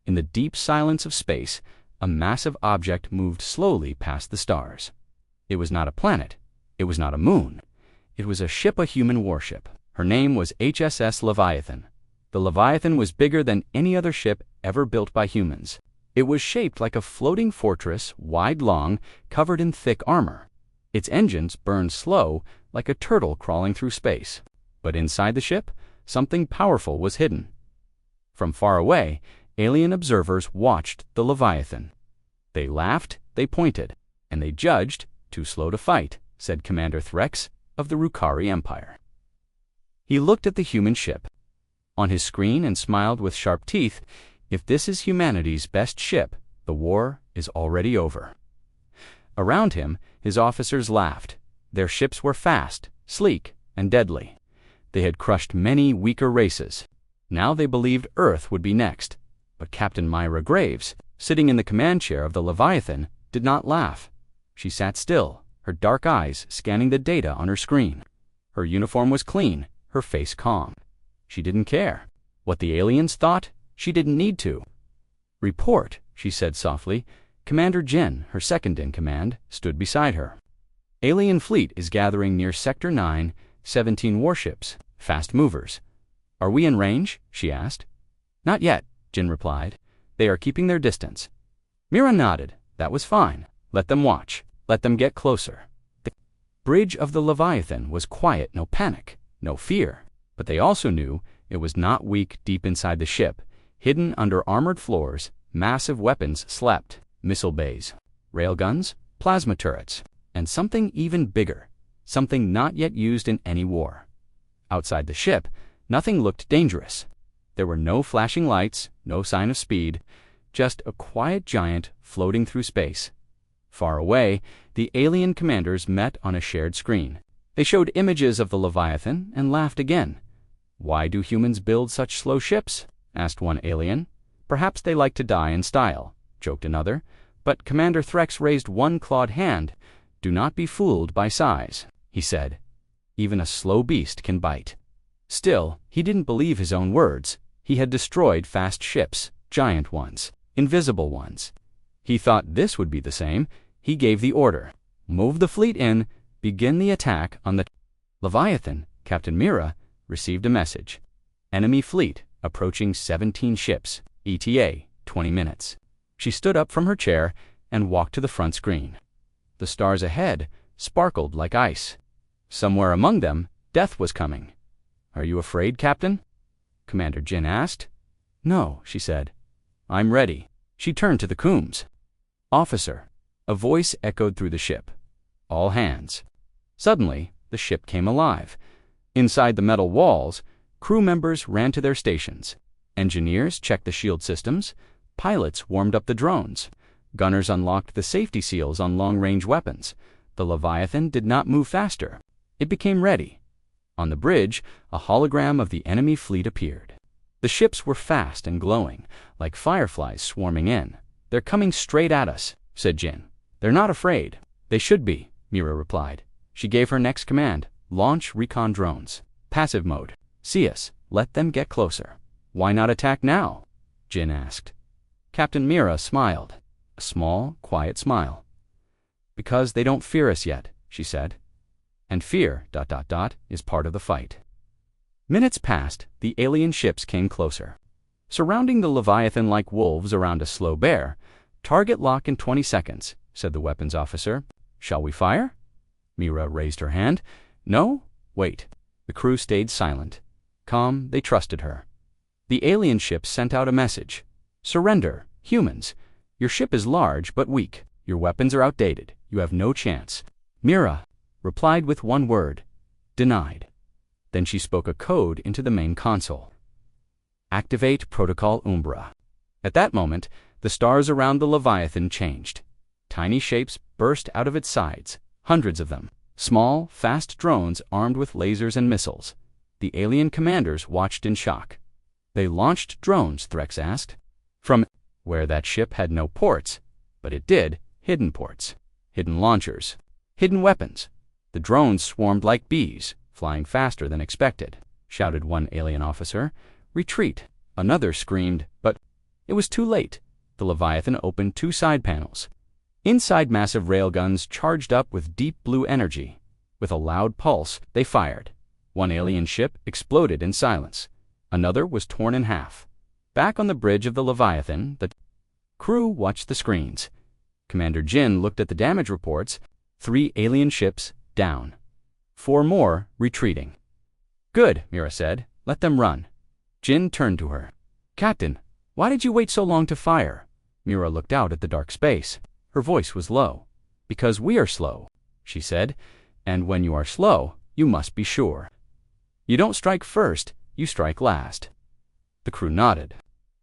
In the deep silence of space, a massive object moved slowly past the stars. It was not a planet. It was not a moon. It was a ship, a human warship. Her name was HSS Leviathan. The Leviathan was bigger than any other ship ever built by humans. It was shaped like a floating fortress, wide long, covered in thick armor. Its engines burned slow, like a turtle crawling through space. But inside the ship, something powerful was hidden. From far away, alien observers watched the Leviathan. They laughed, they pointed, and they judged, too slow to fight, said Commander Threx of the Rukari Empire. He looked at the human ship on his screen and smiled with sharp teeth. If this is humanity's best ship, the war is already over. Around him, his officers laughed. Their ships were fast, sleek, and deadly. They had crushed many weaker races. Now they believed Earth would be next. But Captain Myra Graves, sitting in the command chair of the Leviathan, did not laugh. She sat still, her dark eyes scanning the data on her screen. Her uniform was clean, her face calm. She didn't care. What the aliens thought, she didn't need to. "Report," she said softly. Commander Jin, her second in command, stood beside her. "Alien fleet is gathering near Sector 9, 17 warships, fast movers. Are we in range?" she asked. "Not yet," Jin replied. "They are keeping their distance." Mira nodded. That was fine. Let them watch. Let them get closer. The bridge of the Leviathan was quiet, no panic, no fear. But they also knew it was not weak deep inside the ship. Hidden under armored floors, massive weapons slept, missile bays, railguns, plasma turrets, and something even bigger, something not yet used in any war. Outside the ship, nothing looked dangerous. There were no flashing lights, no sign of speed, just a quiet giant floating through space. Far away, the alien commanders met on a shared screen. They showed images of the Leviathan and laughed again. "Why do humans build such slow ships?" asked one alien. "Perhaps they like to die in style," joked another. But Commander Threx raised one clawed hand. "Do not be fooled by size," he said. "Even a slow beast can bite." Still, he didn't believe his own words. He had destroyed fast ships, giant ones, invisible ones. He thought this would be the same. He gave the order. "Move the fleet in. Begin the attack on the Leviathan." Captain Mira received a message. "Enemy fleet approaching 17 ships. ETA 20 minutes. She stood up from her chair and walked to the front screen. The stars ahead sparkled like ice. Somewhere among them, death was coming. "Are you afraid, Captain?" Commander Jin asked. "No," she said. "I'm ready." She turned to the Coombs. "Officer." A voice echoed through the ship. "All hands." Suddenly, the ship came alive. Inside the metal walls, crew members ran to their stations. Engineers checked the shield systems. Pilots warmed up the drones. Gunners unlocked the safety seals on long-range weapons. The Leviathan did not move faster. It became ready. On the bridge, a hologram of the enemy fleet appeared. The ships were fast and glowing, like fireflies swarming in. "They're coming straight at us," said Jin. "They're not afraid." "They should be," Mira replied. She gave her next command: "Launch recon drones. Passive mode. See us. Let them get closer." "Why not attack now?" Jin asked. Captain Mira smiled. A small, quiet smile. "Because they don't fear us yet," she said. "And fear, ... is part of the fight." Minutes passed. The alien ships came closer. Surrounding the Leviathan like wolves around a slow bear. "Target lock in 20 seconds, said the weapons officer. "Shall we fire?" Mira raised her hand. "No? Wait." The crew stayed silent. Calm, they trusted her. The alien ship sent out a message. "Surrender, humans. Your ship is large but weak. Your weapons are outdated. You have no chance." Mira replied with one word: "Denied." Then she spoke a code into the main console. "Activate Protocol Umbra." At that moment, the stars around the Leviathan changed. Tiny shapes burst out of its sides, hundreds of them. Small, fast drones armed with lasers and missiles. The alien commanders watched in shock. "They launched drones?" Threx asked. "From where that ship had no ports, but it did, hidden ports, hidden launchers, hidden weapons. The drones swarmed like bees, flying faster than expected," shouted one alien officer. "Retreat," another screamed, but It was too late. The Leviathan opened 2 side panels. Inside, massive railguns charged up with deep blue energy. With a loud pulse, they fired. One alien ship exploded in silence. Another was torn in half. Back on the bridge of the Leviathan, the crew watched the screens. Commander Jin looked at the damage reports. 3 alien ships down. 4 more retreating. Good, Mira said. Let them run. Jin turned to her. Captain, why did you wait so long to fire? Mira looked out at the dark space. Her voice was low. Because we are slow, she said. And when you are slow, you must be sure. You don't strike first, you strike last. The crew nodded.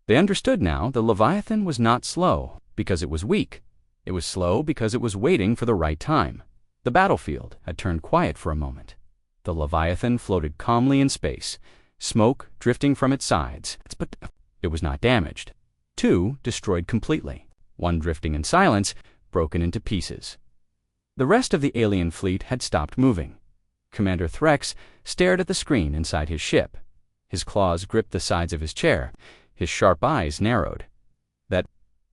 They understood now the Leviathan was not slow because it was weak. It was slow because it was waiting for the right time. The battlefield had turned quiet for a moment. The Leviathan floated calmly in space, smoke drifting from its sides, but it was not damaged. 2 destroyed completely, 1 drifting in silence, broken into pieces. The rest of the alien fleet had stopped moving. Commander Threx stared at the screen inside his ship. His claws gripped the sides of his chair. His sharp eyes narrowed.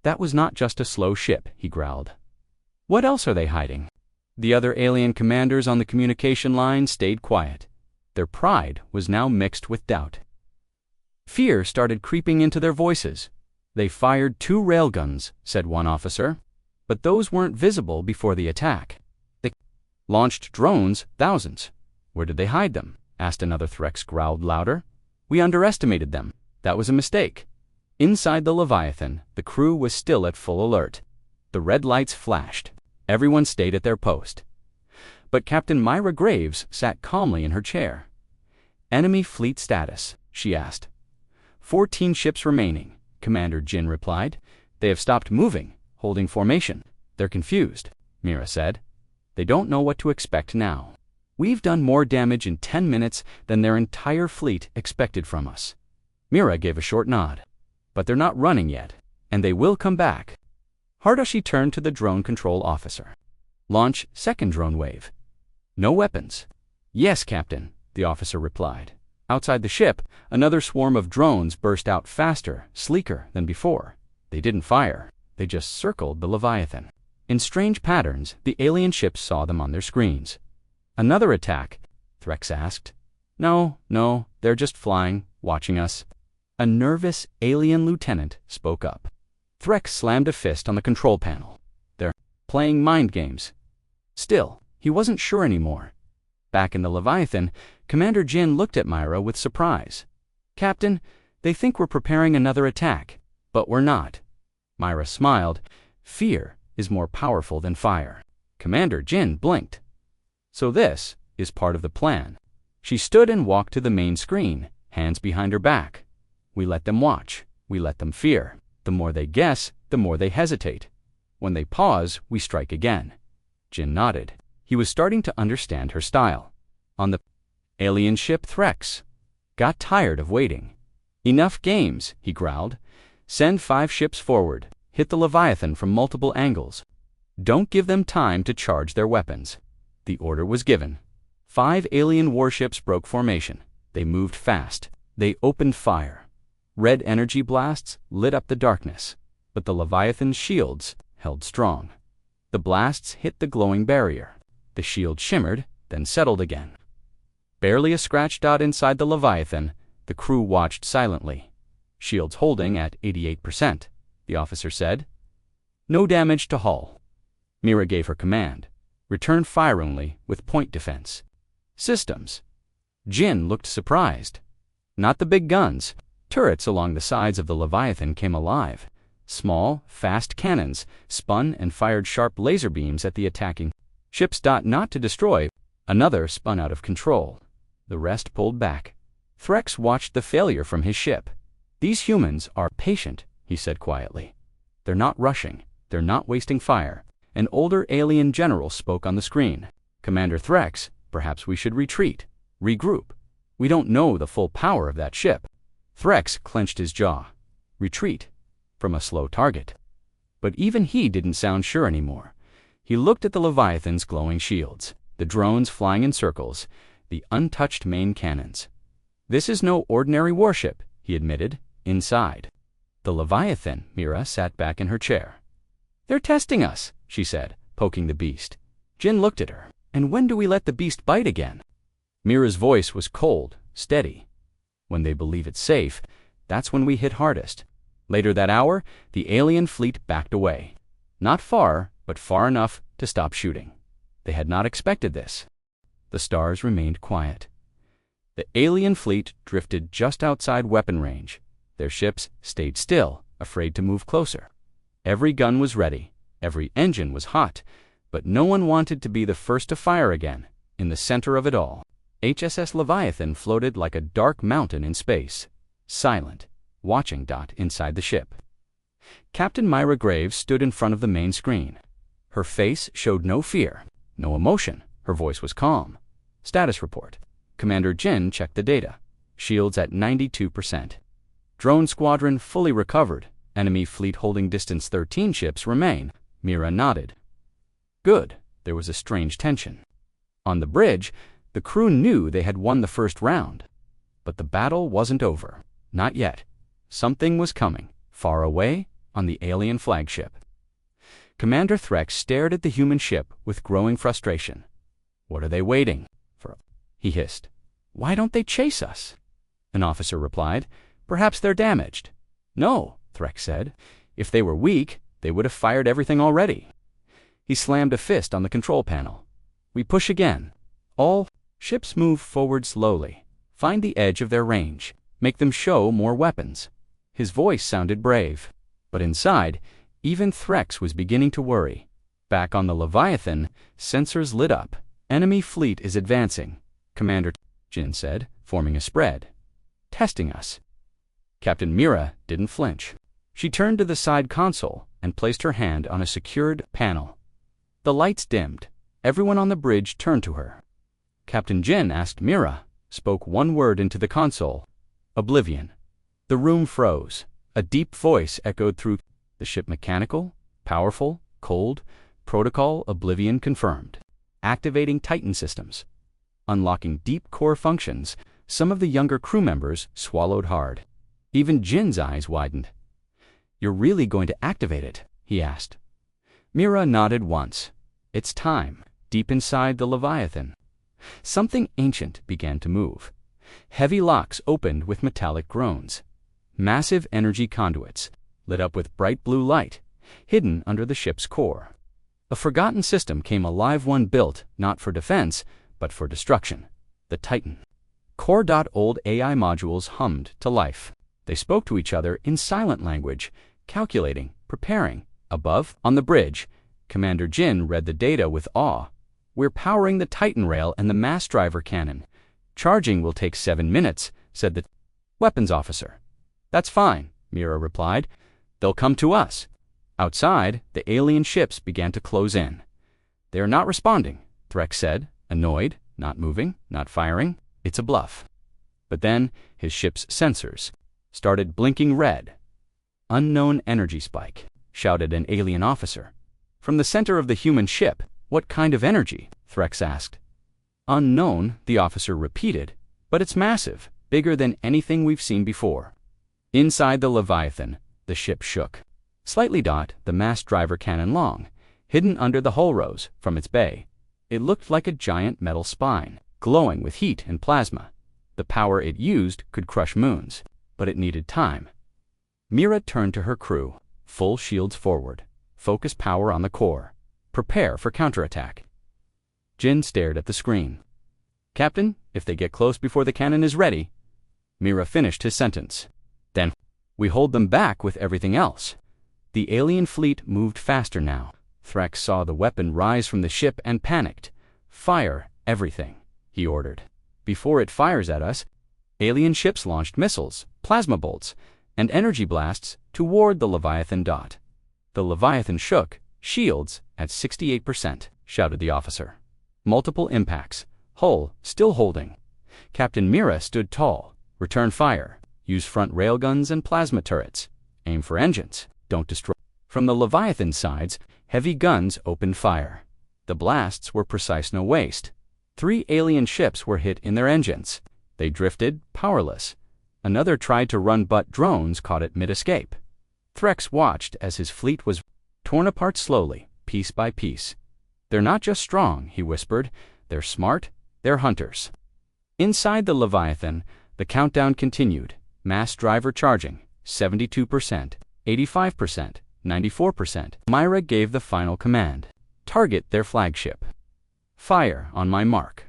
That was not just a slow ship, he growled. What else are they hiding? The other alien commanders on the communication line stayed quiet. Their pride was now mixed with doubt. Fear started creeping into their voices. They fired 2 railguns, said one officer. But those weren't visible before the attack. They launched drones, thousands. Where did they hide them? Asked another. Threx growled louder. We underestimated them. That was a mistake. Inside the Leviathan, the crew was still at full alert. The red lights flashed. Everyone stayed at their post. But Captain Myra Graves sat calmly in her chair. Enemy fleet status, she asked. 14 ships remaining, Commander Jin replied. They have stopped moving, holding formation. They're confused, Mira said. They don't know what to expect now. We've done more damage in 10 minutes than their entire fleet expected from us. Mira gave a short nod. But they're not running yet, and they will come back. Hardashi turned to the drone control officer. Launch second drone wave. No weapons. Yes, Captain, the officer replied. Outside the ship, another swarm of drones burst out faster, sleeker than before. They didn't fire. They just circled the Leviathan. In strange patterns, the alien ships saw them on their screens. Another attack? Threx asked. No, they're just flying, watching us. A nervous alien lieutenant spoke up. Threx slammed a fist on the control panel. They're playing mind games. Still, he wasn't sure anymore. Back in the Leviathan, Commander Jin looked at Myra with surprise. Captain, they think we're preparing another attack, but we're not. Myra smiled. Fear is more powerful than fire. Commander Jin blinked. So this is part of the plan. She stood and walked to the main screen, hands behind her back. We let them watch. We let them fear. The more they guess, the more they hesitate. When they pause, we strike again. Jin nodded. He was starting to understand her style. On the alien ship, Threx got tired of waiting. Enough games, he growled. Send 5 ships forward. Hit the Leviathan from multiple angles. Don't give them time to charge their weapons. The order was given. 5 alien warships broke formation. They moved fast. They opened fire. Red energy blasts lit up the darkness, but the Leviathan's shields held strong. The blasts hit the glowing barrier. The shield shimmered, then settled again. Barely a scratch dot inside the Leviathan, the crew watched silently. Shields holding at 88%, the officer said. No damage to hull. Mira gave her command. Return fire only with point defense. Systems. Jin looked surprised. Not the big guns. Turrets along the sides of the Leviathan came alive. Small, fast cannons spun and fired sharp laser beams at the attacking ships. Not to destroy. Another spun out of control. The rest pulled back. Threx watched the failure from his ship. These humans are patient, he said quietly. They're not rushing. They're not wasting fire. An older alien general spoke on the screen. Commander Threx, perhaps we should retreat. Regroup. We don't know the full power of that ship. Threx clenched his jaw. Retreat. From a slow target. But even he didn't sound sure anymore. He looked at the Leviathan's glowing shields, the drones flying in circles, the untouched main cannons. This is no ordinary warship, he admitted, inside. The Leviathan, Mira sat back in her chair. "They're testing us," she said, poking the beast. Jin looked at her. "And when do we let the beast bite again?" Mira's voice was cold, steady. "When they believe it's safe, that's when we hit hardest." Later that hour, the alien fleet backed away. Not far, but far enough to stop shooting. They had not expected this. The stars remained quiet. The alien fleet drifted just outside weapon range. Their ships stayed still, afraid to move closer. Every gun was ready, every engine was hot, but no one wanted to be the first to fire again. In the center of it all, HSS Leviathan floated like a dark mountain in space, silent, watching inside the ship. Captain Myra Graves stood in front of the main screen. Her face showed no fear, no emotion. Her voice was calm. "Status report." Commander Jin checked the data. Shields at 92%. Drone squadron fully recovered. Enemy fleet holding distance 13 ships remain. Mira nodded. Good. There was a strange tension. On the bridge, the crew knew they had won the first round. But the battle wasn't over. Not yet. Something was coming, far away, on the alien flagship. Commander Threx stared at the human ship with growing frustration. "What are they waiting for?" he hissed. "Why don't they chase us?" An officer replied. "Perhaps they're damaged." "No," Threx said. "If they were weak, they would have fired everything already." He slammed a fist on the control panel. "We push again. All ships move forward slowly. Find the edge of their range. Make them show more weapons." His voice sounded brave. But inside, even Threx was beginning to worry. Back on the Leviathan, sensors lit up. "Enemy fleet is advancing," Commander Jin said, forming a spread. "Testing us." Captain Mira didn't flinch. She turned to the side console and placed her hand on a secured panel. The lights dimmed. Everyone on the bridge turned to her. Captain Jin asked Mira, spoke one word into the console. "Oblivion." The room froze. A deep voice echoed through the ship. "Mechanical, powerful, cold, protocol Oblivion confirmed. Activating Titan systems." Unlocking deep core functions, some of the younger crew members swallowed hard. Even Jin's eyes widened. "You're really going to activate it?" he asked. Mira nodded once. "It's time." Deep inside the Leviathan, something ancient began to move. Heavy locks opened with metallic groans. Massive energy conduits, lit up with bright blue light, hidden under the ship's core. A forgotten system came alive, one built not for defense, but for destruction. The Titan. Core.old AI modules hummed to life. They spoke to each other in silent language, calculating, preparing. Above, on the bridge, Commander Jin read the data with awe. "We're powering the Titan rail and the mass driver cannon. Charging will take 7 minutes," said the weapons officer. "That's fine," Mira replied. "They'll come to us." Outside, the alien ships began to close in. "They are not responding," Threx said, annoyed, "not moving, not firing. It's a bluff." But then his ship's sensors started blinking red. "Unknown energy spike," shouted an alien officer. From the center of the human ship. "What kind of energy?" Threx asked. "Unknown," the officer repeated, "but it's massive, bigger than anything we've seen before." Inside the Leviathan, the ship shook. Slightly the mass driver cannon long, hidden under the hull rose from its bay. It looked like a giant metal spine, glowing with heat and plasma. The power it used could crush moons, but it needed time. Mira turned to her crew. Full shields forward. Focus power on the core. Prepare for counterattack. Jin stared at the screen. "Captain, if they get close before the cannon is ready." Mira finished his sentence. "Then we hold them back with everything else." The alien fleet moved faster now. Threx saw the weapon rise from the ship and panicked. "Fire everything," he ordered. "Before it fires at us." Alien ships launched missiles, plasma bolts, and energy blasts toward the Leviathan. The Leviathan shook. "Shields at 68%, shouted the officer. Multiple impacts. Hull still holding. Captain Mira stood tall. "Return fire. Use front railguns and plasma turrets. Aim for engines. Don't destroy." From the Leviathan sides, heavy guns opened fire. The blasts were precise, no waste. 3 alien ships were hit in their engines. They drifted, powerless. Another tried to run, but drones caught it mid-escape. Threx watched as his fleet was torn apart slowly, piece by piece. "They're not just strong," he whispered. "They're smart. They're hunters." Inside the Leviathan, the countdown continued. Mass driver charging, 72%, 85%, 94%. Myra gave the final command. "Target their flagship." "Fire on my mark."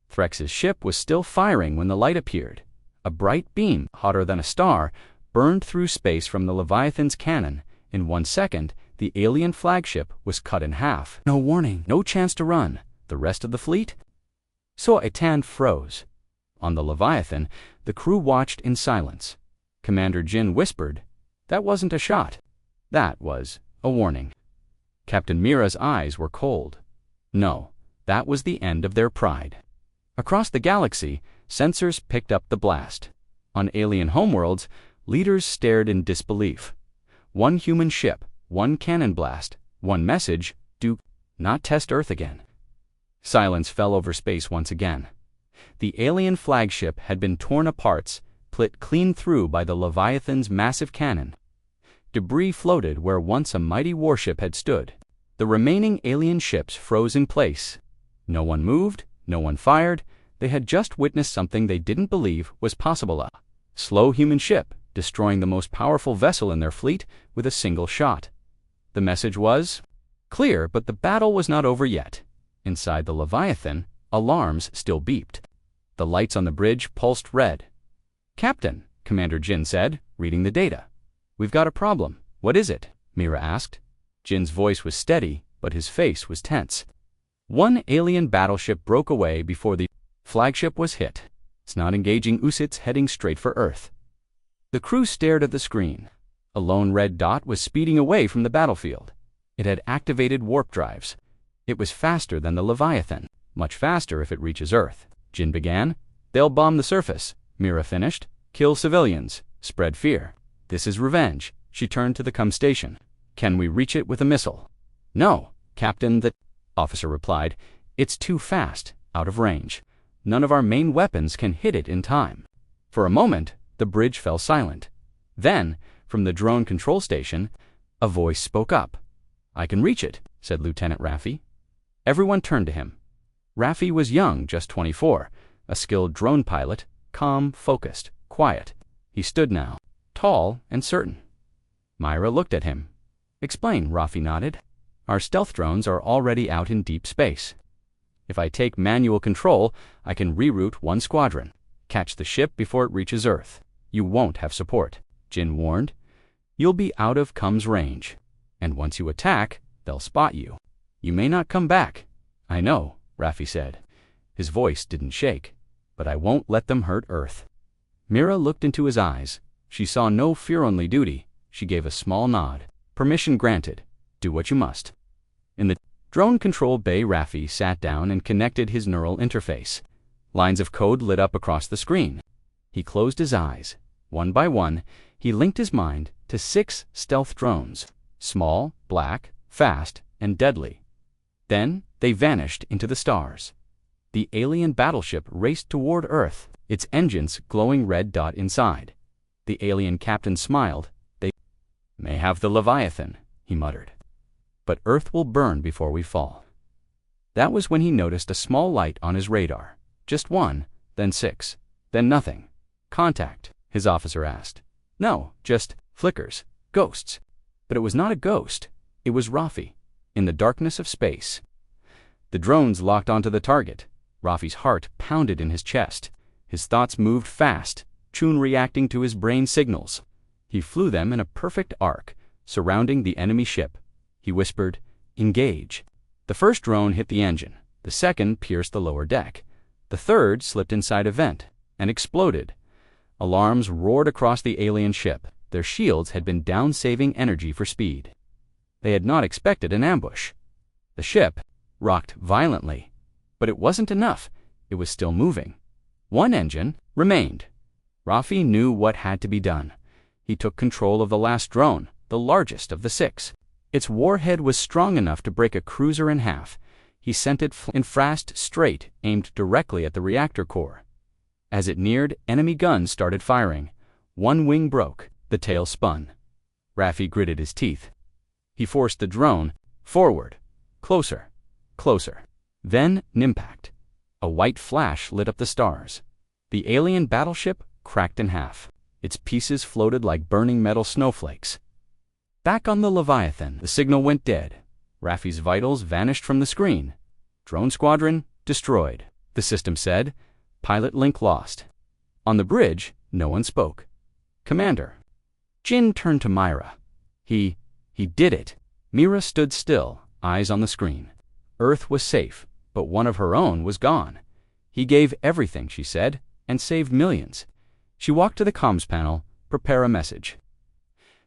Threx's ship was still firing when the light appeared. A bright beam, hotter than a star, burned through space from the Leviathan's cannon. In 1 second, the alien flagship was cut in half. No warning, no chance to run. The rest of the fleet? So-Etan froze. On the Leviathan, the crew watched in silence. Commander Jin whispered, "That wasn't a shot. That was a warning." Captain Mira's eyes were cold. No, that was the end of their pride. Across the galaxy, sensors picked up the blast. On alien homeworlds, leaders stared in disbelief. One human ship, one cannon blast, one message: do not test Earth again. Silence fell over space once again. The alien flagship had been torn apart, split clean through by the Leviathan's massive cannon. Debris floated where once a mighty warship had stood. The remaining alien ships froze in place. No one moved, no one fired. They had just witnessed something they didn't believe was possible: a slow human ship destroying the most powerful vessel in their fleet with a single shot. The message was clear, but the battle was not over yet. Inside the Leviathan, alarms still beeped. The lights on the bridge pulsed red. "Captain," Commander Jin said, reading the data. "We've got a problem." "What is it?" Mira asked. Jin's voice was steady, but his face was tense. "One alien battleship broke away before the flagship was hit. It's not engaging Usits, heading straight for Earth." The crew stared at the screen. A lone red dot was speeding away from the battlefield. It had activated warp drives. It was faster than the Leviathan, much faster if it reaches Earth. Jin began. "They'll bomb the surface," Mira finished. "Kill civilians, spread fear. This is revenge." She turned to the comm station. "Can we reach it with a missile?" "No, Captain," the officer replied. "It's too fast, out of range. None of our main weapons can hit it in time." For a moment, the bridge fell silent. Then, from the drone control station, a voice spoke up. "I can reach it," said Lieutenant Raffi. Everyone turned to him. Raffi was young, just 24, a skilled drone pilot, calm, focused, quiet. He stood now, tall and certain. Myra looked at him. "Explain," Raffi nodded. "Our stealth drones are already out in deep space. If I take manual control, I can reroute one squadron, catch the ship before it reaches Earth. You won't have support," Jin warned. "You'll be out of comms range. And once you attack, they'll spot you. You may not come back." "I know," Raffi said. His voice didn't shake. "But I won't let them hurt Earth." Mira looked into his eyes. She saw no fear-only duty. She gave a small nod. "Permission granted. Do what you must." In the drone control bay, Raffi sat down and connected his neural interface. Lines of code lit up across the screen. He closed his eyes. One by one, he linked his mind to 6 stealth drones. Small, black, fast, and deadly. Then they vanished into the stars. The alien battleship raced toward Earth, its engines glowing red dot inside. The alien captain smiled. "They may have the Leviathan," he muttered. "But Earth will burn before we fall." That was when he noticed a small light on his radar. Just one, then 6, then nothing. "Contact?" his officer asked. "No, just flickers, ghosts." But it was not a ghost. It was Raffi, in the darkness of space. The drones locked onto the target. Raffi's heart pounded in his chest. His thoughts moved fast, Chun reacting to his brain signals. He flew them in a perfect arc, surrounding the enemy ship. He whispered, "Engage." The first drone hit the engine. The second pierced the lower deck. The third slipped inside a vent and exploded. Alarms roared across the alien ship. Their shields had been down-saving energy for speed. They had not expected an ambush. The ship rocked violently. But it wasn't enough. It was still moving. One engine remained. Raffi knew what had to be done. He took control of the last drone, the largest of the 6. Its warhead was strong enough to break a cruiser in half. He sent it in fast straight, aimed directly at the reactor core. As it neared, enemy guns started firing. One wing broke. The tail spun. Raffi gritted his teeth. He forced the drone forward, closer, closer. Then, an impact. A white flash lit up the stars. The alien battleship cracked in half. Its pieces floated like burning metal snowflakes. Back on the Leviathan, the signal went dead. Raffi's vitals vanished from the screen. Drone squadron destroyed, the system said. Pilot link lost. On the bridge, no one spoke. Commander. Jin turned to Myra. He did it. Mira stood still, eyes on the screen. Earth was safe, but one of her own was gone. He gave everything, she said, and saved millions. She walked to the comms panel, prepare a message.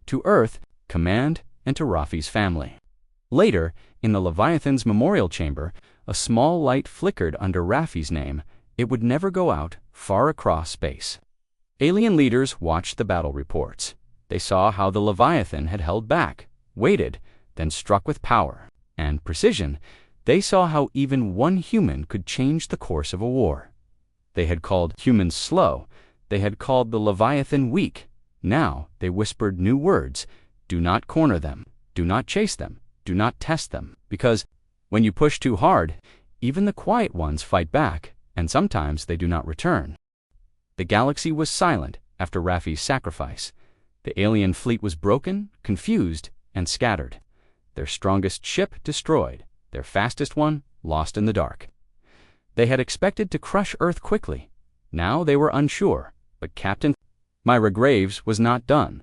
To Earth, Command, and to Raffi's family. Later, in the Leviathan's memorial chamber, a small light flickered under Raffi's name. It would never go out, far across space. Alien leaders watched the battle reports. They saw how the Leviathan had held back, waited, then struck with power and precision. They saw how even one human could change the course of a war. They had called humans slow. They had called the Leviathan weak. Now they whispered new words. Do not corner them. Do not chase them. Do not test them. Because when you push too hard, even the quiet ones fight back, and sometimes they do not return. The galaxy was silent after Raffi's sacrifice. The alien fleet was broken, confused, and scattered. Their strongest ship destroyed. Their fastest one lost in the dark. They had expected to crush Earth quickly. Now they were unsure, but Captain Myra Graves was not done.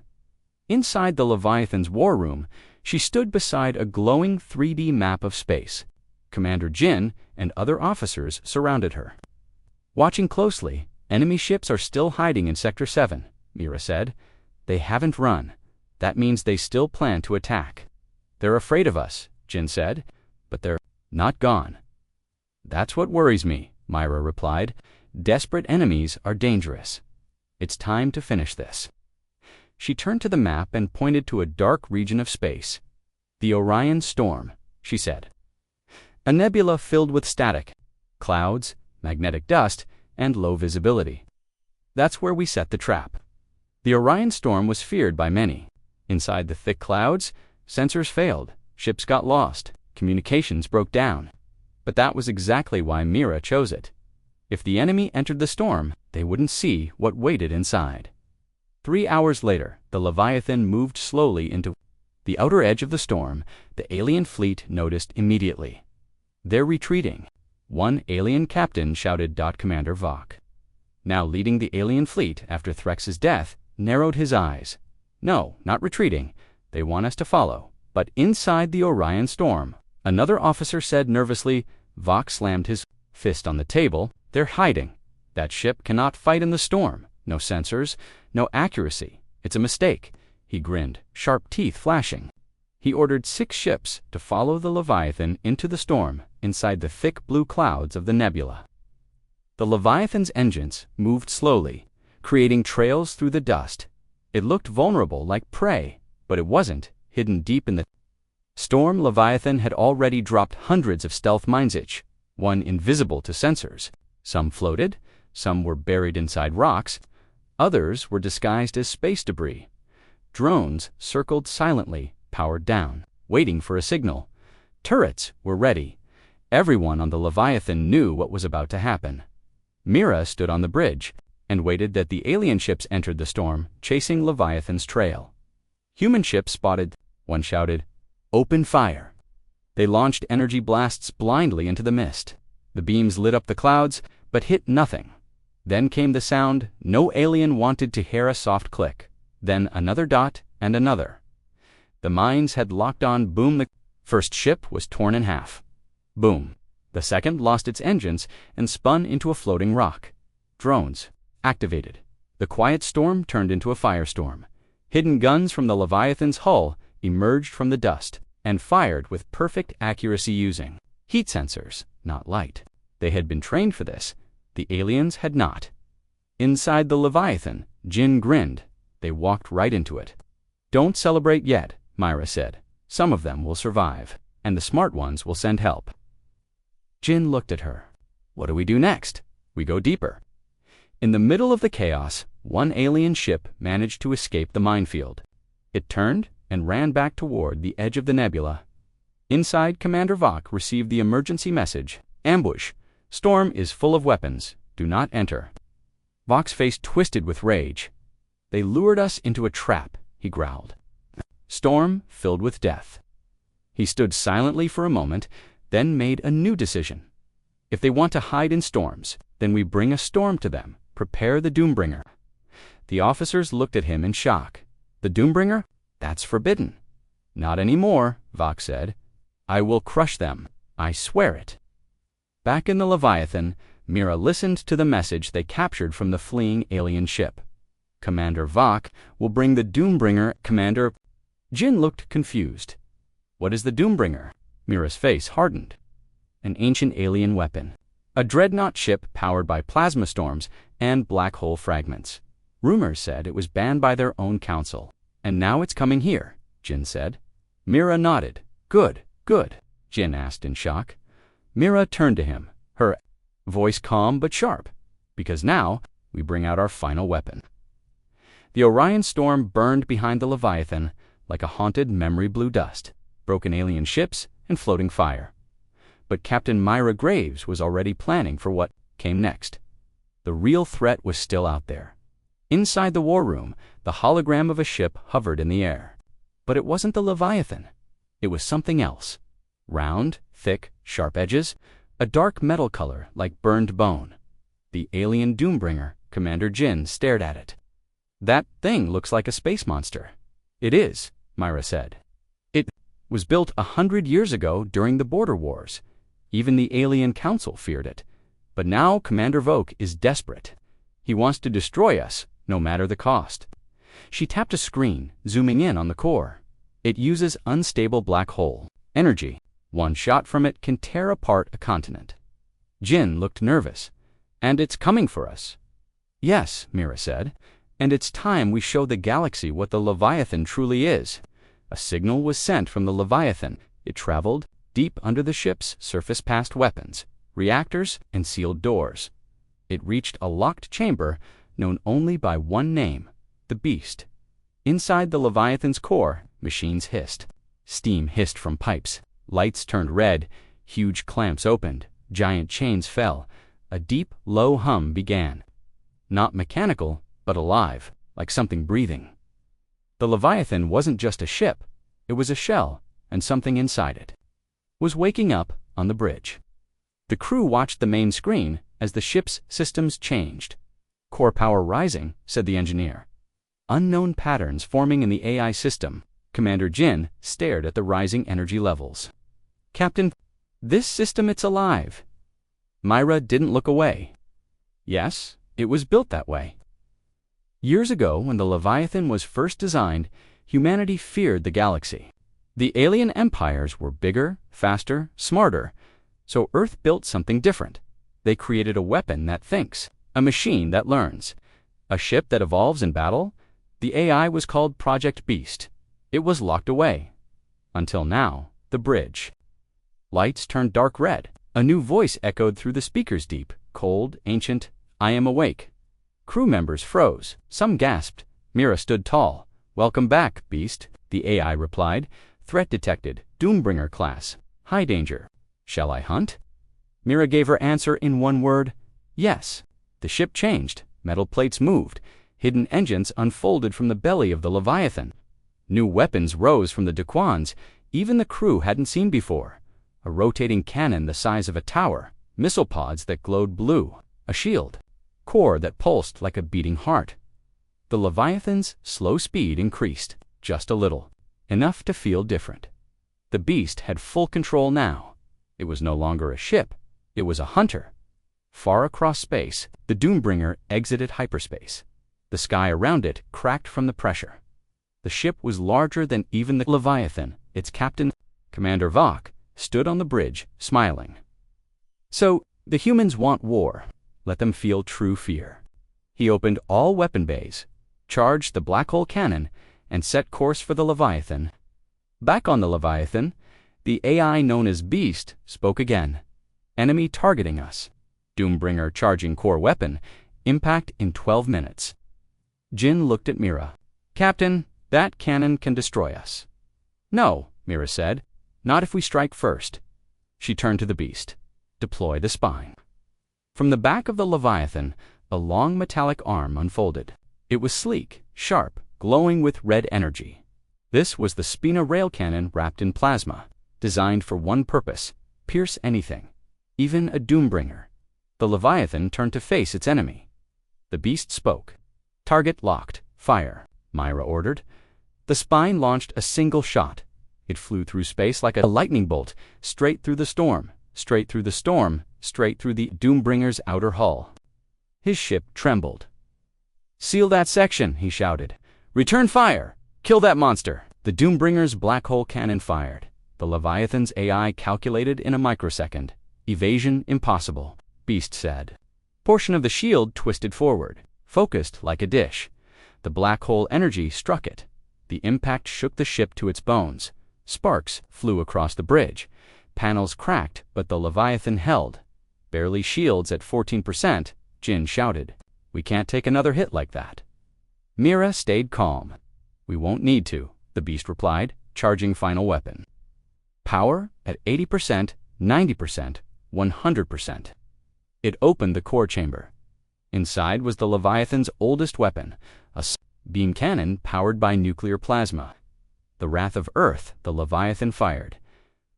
Inside the Leviathan's war room, she stood beside a glowing 3D map of space. Commander Jin and other officers surrounded her. Watching closely, enemy ships are still hiding in Sector 7, Mira said. They haven't run. That means they still plan to attack. They're afraid of us, Jin said, but they're not gone. That's what worries me, Myra replied. Desperate enemies are dangerous. It's time to finish this. She turned to the map and pointed to a dark region of space. The Orion Storm, she said. A nebula filled with static, clouds, magnetic dust, and low visibility. That's where we set the trap. The Orion Storm was feared by many. Inside the thick clouds, sensors failed, ships got lost, communications broke down. But that was exactly why Mira chose it. If the enemy entered the storm, they wouldn't see what waited inside. 3 hours later, the Leviathan moved slowly into the outer edge of the storm. The alien fleet noticed immediately. They're retreating. One alien captain shouted. Commander Vok, now leading the alien fleet after Threx's death, narrowed his eyes. No, not retreating. They want us to follow. But inside the Orion Storm, another officer said nervously. Vok slammed his fist on the table. They're hiding. That ship cannot fight in the storm. No sensors, no accuracy. It's a mistake. He grinned, sharp teeth flashing. He ordered 6 ships to follow the Leviathan into the storm inside the thick blue clouds of the nebula. The Leviathan's engines moved slowly, creating trails through the dust. It looked vulnerable, like prey, but it wasn't. Hidden deep in the storm, Leviathan had already dropped hundreds of stealth mines, each one invisible to sensors. Some floated, some were buried inside rocks, others were disguised as space debris. Drones circled silently, powered down, waiting for a signal. Turrets were ready. Everyone on the Leviathan knew what was about to happen. Mira stood on the bridge and waited that the alien ships entered the storm, chasing Leviathan's trail. Human ships spotted. One shouted, "Open fire!" They launched energy blasts blindly into the mist. The beams lit up the clouds, but hit nothing. Then came the sound. No alien wanted to hear. A soft click. Then another dot and another. The mines had locked on. Boom. The first ship was torn in half. Boom. The second lost its engines and spun into a floating rock. Drones activated. The quiet storm turned into a firestorm. Hidden guns from the Leviathan's hull emerged from the dust and fired with perfect accuracy using heat sensors, not light. They had been trained for this. The aliens had not. Inside the Leviathan, Jin grinned. They walked right into it. "Don't celebrate yet," Myra said. "Some of them will survive, and the smart ones will send help." Jin looked at her. "What do we do next?" "We go deeper." In the middle of the chaos, one alien ship managed to escape the minefield. It turned and ran back toward the edge of the nebula. Inside, Commander Vok received the emergency message: "Ambush! Storm is full of weapons. Do not enter." Vok's face twisted with rage. "They lured us into a trap," he growled. "Storm filled with death." He stood silently for a moment, then made a new decision. "If they want to hide in storms, then we bring a storm to them. Prepare the Doombringer." The officers looked at him in shock. "The Doombringer? That's forbidden." "Not anymore," Vok said. "I will crush them. I swear it." Back in the Leviathan, Mira listened to the message they captured from the fleeing alien ship. "Commander Vok will bring the Doombringer, Commander." Jin looked confused. "What is the Doombringer?" Mira's face hardened. "An ancient alien weapon. A dreadnought ship powered by plasma storms and black hole fragments. Rumors said it was banned by their own council. And now it's coming here," Jin said. Mira nodded. "Good, good," Jin asked in shock. Mira turned to him, her voice calm but sharp. "Because now we bring out our final weapon." The Orion storm burned behind the Leviathan like a haunted memory blue dust, broken alien ships and floating fire. But Captain Myra Graves was already planning for what came next. The real threat was still out there. Inside the war room, the hologram of a ship hovered in the air. But it wasn't the Leviathan. It was something else. Round, thick, sharp edges, a dark metal color like burned bone. The alien Doombringer, Commander Jin stared at it. "That thing looks like a space monster." "It is," Myra said. "It was built 100 years ago during the border wars. Even the alien council feared it. But now Commander Vok is desperate. He wants to destroy us, no matter the cost." She tapped a screen, zooming in on the core. "It uses unstable black hole energy. One shot from it can tear apart a continent." Jin looked nervous. "And it's coming for us." "Yes," Mira said. "And it's time we show the galaxy what the Leviathan truly is." A signal was sent from the Leviathan. It traveled deep under the ship's surface past weapons, reactors, and sealed doors. It reached a locked chamber known only by one name: the Beast. Inside the Leviathan's core, machines hissed. Steam hissed from pipes. Lights turned red. Huge clamps opened. Giant chains fell. A deep, low hum began. Not mechanical, but alive, like something breathing. The Leviathan wasn't just a ship. It was a shell, and something inside it was waking up on the bridge. The crew watched the main screen as the ship's systems changed. "Core power rising," said the engineer. Unknown patterns forming in the AI system. Commander Jin stared at the rising energy levels. "Captain, this system, it's alive." Myra didn't look away. "Yes, it was built that way." Years ago, when the Leviathan was first designed, humanity feared the galaxy. The alien empires were bigger, faster, smarter, so Earth built something different. They created a weapon that thinks, a machine that learns, a ship that evolves in battle. The AI was called Project Beast. It was locked away. Until now, the bridge. Lights turned dark red. A new voice echoed through the speakers, deep, cold, ancient. "I am awake." Crew members froze. Some gasped. Mira stood tall. "Welcome back, Beast," the AI replied. "Threat detected. Doombringer class. High danger. Shall I hunt?" Mira gave her answer in one word: yes. The ship changed. Metal plates moved. Hidden engines unfolded from the belly of the Leviathan. New weapons rose from the Daquans, even the crew hadn't seen before. A rotating cannon the size of a tower, missile pods that glowed blue, a shield, core that pulsed like a beating heart. The Leviathan's slow speed increased, just a little, enough to feel different. The Beast had full control now. It was no longer a ship, it was a hunter. Far across space, the Doombringer exited hyperspace. The sky around it cracked from the pressure. The ship was larger than even the Leviathan. Its captain, Commander Vok, stood on the bridge, smiling. "So, the humans want war. Let them feel true fear." He opened all weapon bays, charged the black hole cannon, and set course for the Leviathan. Back on the Leviathan, the AI known as Beast spoke again. "Enemy targeting us. Doombringer charging core weapon. Impact in 12 minutes. Jin looked at Mira. "Captain, That cannon can destroy us." "No," Mira said. "Not if we strike first." She turned to the beast. "Deploy the spine." From the back of the Leviathan, a long metallic arm unfolded. It was sleek, sharp, glowing with red energy. This was the Spina rail cannon wrapped in plasma, designed for one purpose: pierce anything, even a Doombringer. The Leviathan turned to face its enemy. The beast spoke. "Target locked. Fire," Myra ordered. The spine launched a single shot. It flew through space like a lightning bolt, straight through the storm, straight through the storm, straight through the Doombringer's outer hull. His ship trembled. "Seal that section," he shouted. "Return fire! Kill that monster!" The Doombringer's black hole cannon fired. The Leviathan's AI calculated in a microsecond. "Evasion impossible," Beast said. Portion of the shield twisted forward, focused like a dish. The black hole energy struck it. The impact shook the ship to its bones. Sparks flew across the bridge. Panels cracked, but the Leviathan held. "Barely shields at 14%, Jin shouted. "We can't take another hit like that." Mira stayed calm. "We won't need to," the beast replied, charging final weapon. Power at 80%, 90%, 100%. It opened the core chamber. Inside was the Leviathan's oldest weapon, a beam cannon powered by nuclear plasma. The wrath of Earth, the Leviathan fired.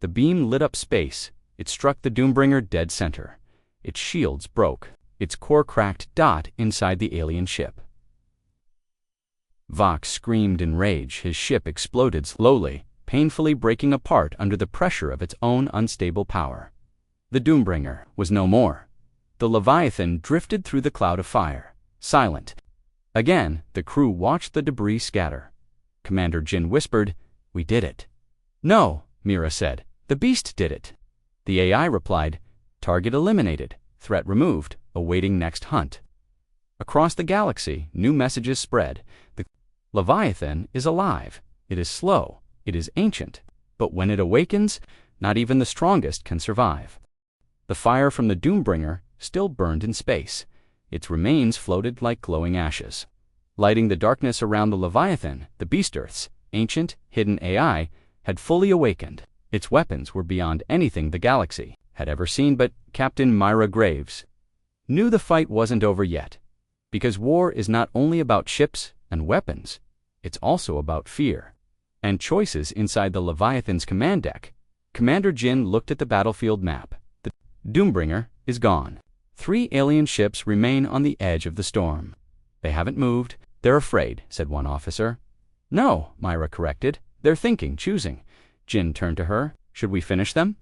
The beam lit up space. It struck the Doombringer dead center. Its shields broke. Its core cracked dot inside the alien ship. Vox screamed in rage. His ship exploded slowly, painfully breaking apart under the pressure of its own unstable power. The Doombringer was no more. The Leviathan drifted through the cloud of fire, silent. Again, the crew watched the debris scatter. Commander Jin whispered, "We did it." "No," Mira said. "The beast did it." The AI replied, "Target eliminated, threat removed, awaiting next hunt." Across the galaxy, new messages spread. The Leviathan is alive. It is slow. It is ancient. But when it awakens, not even the strongest can survive. The fire from the Doombringer still burned in space. Its remains floated like glowing ashes. Lighting the darkness around the Leviathan, the Beast Earth's ancient, hidden AI had fully awakened. Its weapons were beyond anything the galaxy had ever seen, but Captain Myra Graves knew the fight wasn't over yet. Because war is not only about ships and weapons, it's also about fear and choices inside the Leviathan's command deck. Commander Jin looked at the battlefield map. The Doombringer is gone. 3 alien ships remain on the edge of the storm. "They haven't moved. They're afraid," said one officer. "No," Myra corrected. "They're thinking, choosing." Jin turned to her. "Should we finish them?"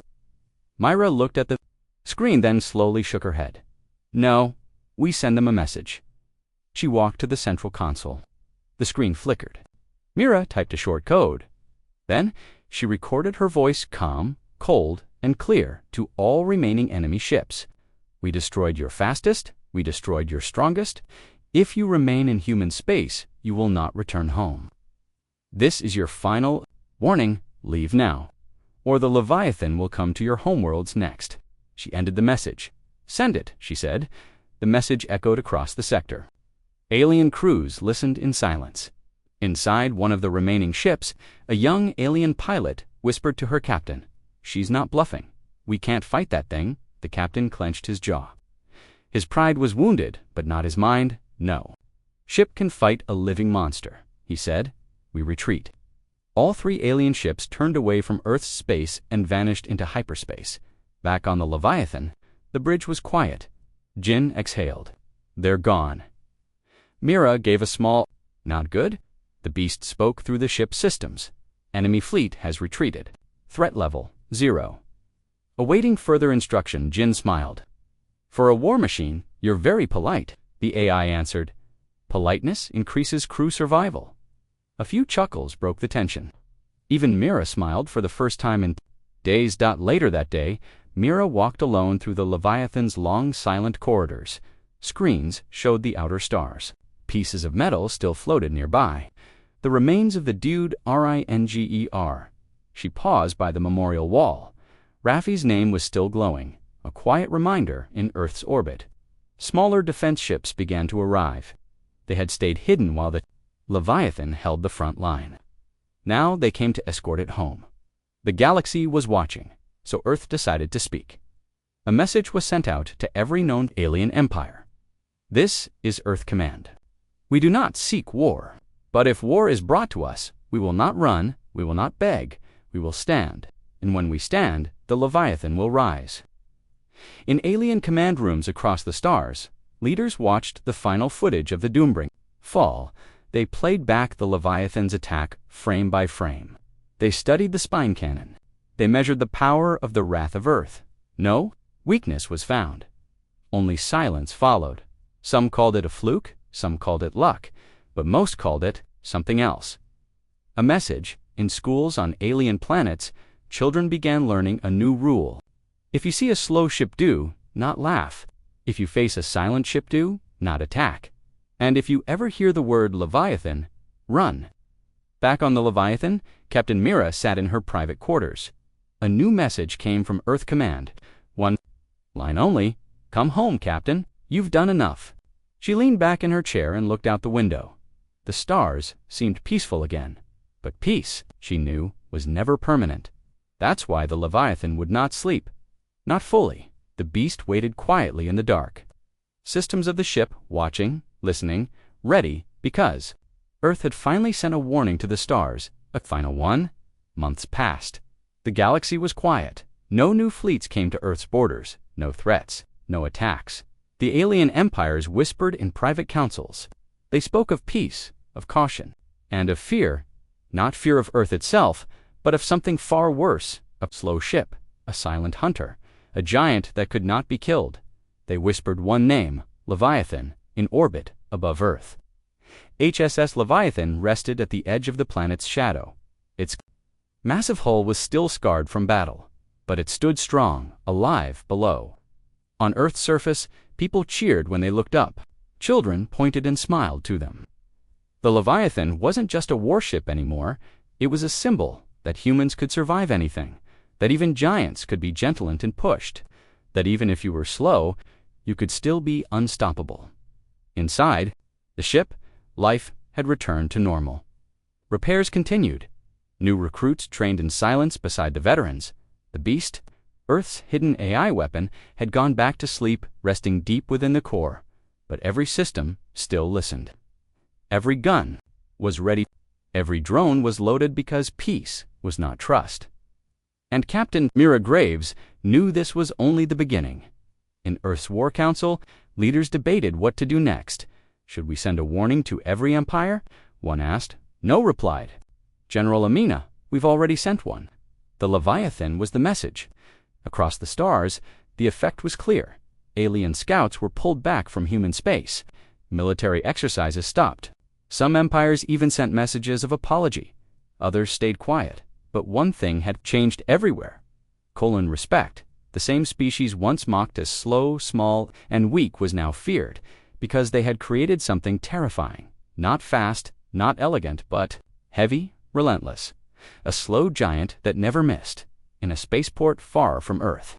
Myra looked at the screen, then slowly shook her head. "No, we send them a message." She walked to the central console. The screen flickered. Mira typed a short code. Then she recorded her voice calm, cold, and clear to all remaining enemy ships. "We destroyed your fastest. We destroyed your strongest. If you remain in human space, you will not return home. This is your final warning. Leave now, or the Leviathan will come to your homeworlds next." She ended the message. "Send it," she said. The message echoed across the sector. Alien crews listened in silence. Inside one of the remaining ships, a young alien pilot whispered to her captain, "She's not bluffing. We can't fight that thing." The captain clenched his jaw. His pride was wounded, but not his mind. "No. Ship can fight a living monster," he said. "We retreat." All 3 alien ships turned away from Earth's space and vanished into hyperspace. Back on the Leviathan, the bridge was quiet. Jin exhaled. "They're gone." Mira gave a small, "Not good?" The beast spoke through the ship's systems. "Enemy fleet has retreated. Threat level 0. Awaiting further instruction, Jin smiled. "For a war machine, you're very polite," the AI answered. "Politeness increases crew survival." A few chuckles broke the tension. Even Mira smiled for the first time in days. Later that day, Mira walked alone through the Leviathan's long, silent corridors. Screens showed the outer stars. Pieces of metal still floated nearby. The remains of the dude Ringer. She paused by the memorial wall. Raffi's name was still glowing, a quiet reminder in Earth's orbit. Smaller defense ships began to arrive. They had stayed hidden while the Leviathan held the front line. Now they came to escort it home. The galaxy was watching, so Earth decided to speak. A message was sent out to every known alien empire. This is Earth Command. We do not seek war, but if war is brought to us, we will not run, we will not beg, we will stand, and when we stand, the Leviathan will rise. In alien command rooms across the stars, leaders watched the final footage of the Doombringer fall. They played back the Leviathan's attack frame by frame. They studied the spine cannon. They measured the power of the wrath of Earth. No weakness was found. Only silence followed. Some called it a fluke, some called it luck, but most called it something else. A message. In schools on alien planets, children began learning a new rule. If you see a slow ship, do not laugh. If you face a silent ship, do not attack. And if you ever hear the word Leviathan, run. Back on the Leviathan, Captain Mira sat in her private quarters. A new message came from Earth Command. One line only. Come home, Captain. You've done enough. She leaned back in her chair and looked out the window. The stars seemed peaceful again. But peace, she knew, was never permanent. That's why the Leviathan would not sleep. Not fully. The beast waited quietly in the dark. Systems of the ship watching, listening, ready, because Earth had finally sent a warning to the stars. A final one. Months passed. The galaxy was quiet. No new fleets came to Earth's borders. No threats. No attacks. The alien empires whispered in private councils. They spoke of peace, of caution, and of fear. Not fear of Earth itself, but of something far worse, a slow ship, a silent hunter, a giant that could not be killed. They whispered one name, Leviathan, in orbit above Earth. HSS Leviathan rested at the edge of the planet's shadow. Its massive hull was still scarred from battle, but it stood strong, alive below. On Earth's surface, people cheered when they looked up. Children pointed and smiled to them. The Leviathan wasn't just a warship anymore. It was a symbol that humans could survive anything, that even giants could be gentle and pushed, that even if you were slow, you could still be unstoppable. Inside the ship, life had returned to normal. Repairs continued. New recruits trained in silence beside the veterans. The beast, Earth's hidden AI weapon, had gone back to sleep, resting deep within the core, but every system still listened. Every gun was ready. Every drone was loaded because peace was not trust. And Captain Mira Graves knew this was only the beginning. In Earth's War Council, leaders debated what to do next. Should we send a warning to every empire? One asked. No, replied General Amina. We've already sent one. The Leviathan was the message. Across the stars, the effect was clear. Alien scouts were pulled back from human space. Military exercises stopped. Some empires even sent messages of apology. Others stayed quiet. But one thing had changed everywhere. Respect. The same species once mocked as slow, small, and weak was now feared, because they had created something terrifying. Not fast, not elegant, but heavy, relentless. A slow giant that never missed, in a spaceport far from Earth.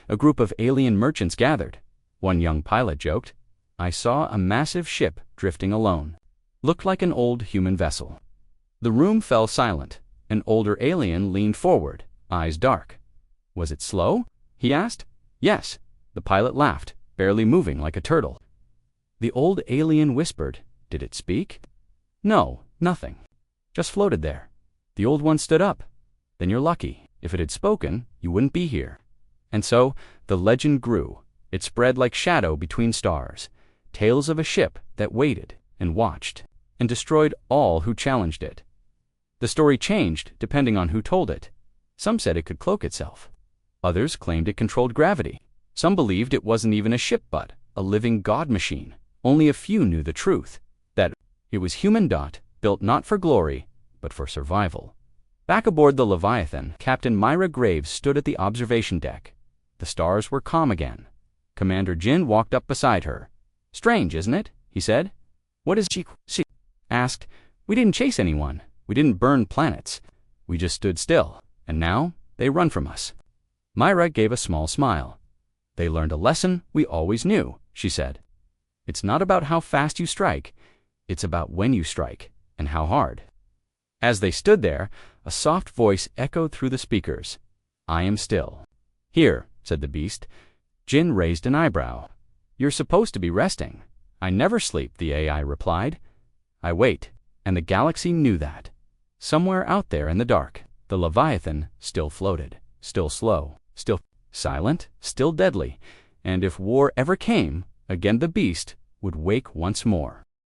A group of alien merchants gathered. One young pilot joked, I saw a massive ship drifting alone. Looked like an old human vessel. The room fell silent. An older alien leaned forward, eyes dark. Was it slow? He asked. Yes. The pilot laughed, barely moving like a turtle. The old alien whispered, did it speak? No, nothing. Just floated there. The old one stood up. Then you're lucky. If it had spoken, you wouldn't be here. And so, the legend grew. It spread like shadow between stars. Tales of a ship that waited and watched and destroyed all who challenged it. The story changed depending on who told it. Some said it could cloak itself. Others claimed it controlled gravity. Some believed it wasn't even a ship but a living god machine. Only a few knew the truth, that it was human, built not for glory, but for survival. Back aboard the Leviathan, Captain Myra Graves stood at the observation deck. The stars were calm again. Commander Jin walked up beside her. Strange, isn't it? He said. What is she asked. We didn't chase anyone. We didn't burn planets. We just stood still, and now they run from us. Myra gave a small smile. They learned a lesson we always knew, she said. It's not about how fast you strike. It's about when you strike, and how hard. As they stood there, a soft voice echoed through the speakers. "I am still." "Here," said the beast. Jin raised an eyebrow. "You're supposed to be resting." "I never sleep," the AI replied. "I wait." And the galaxy knew that. Somewhere out there in the dark, the Leviathan still floated, still slow, still silent, still deadly, and if war ever came, again the beast would wake once more.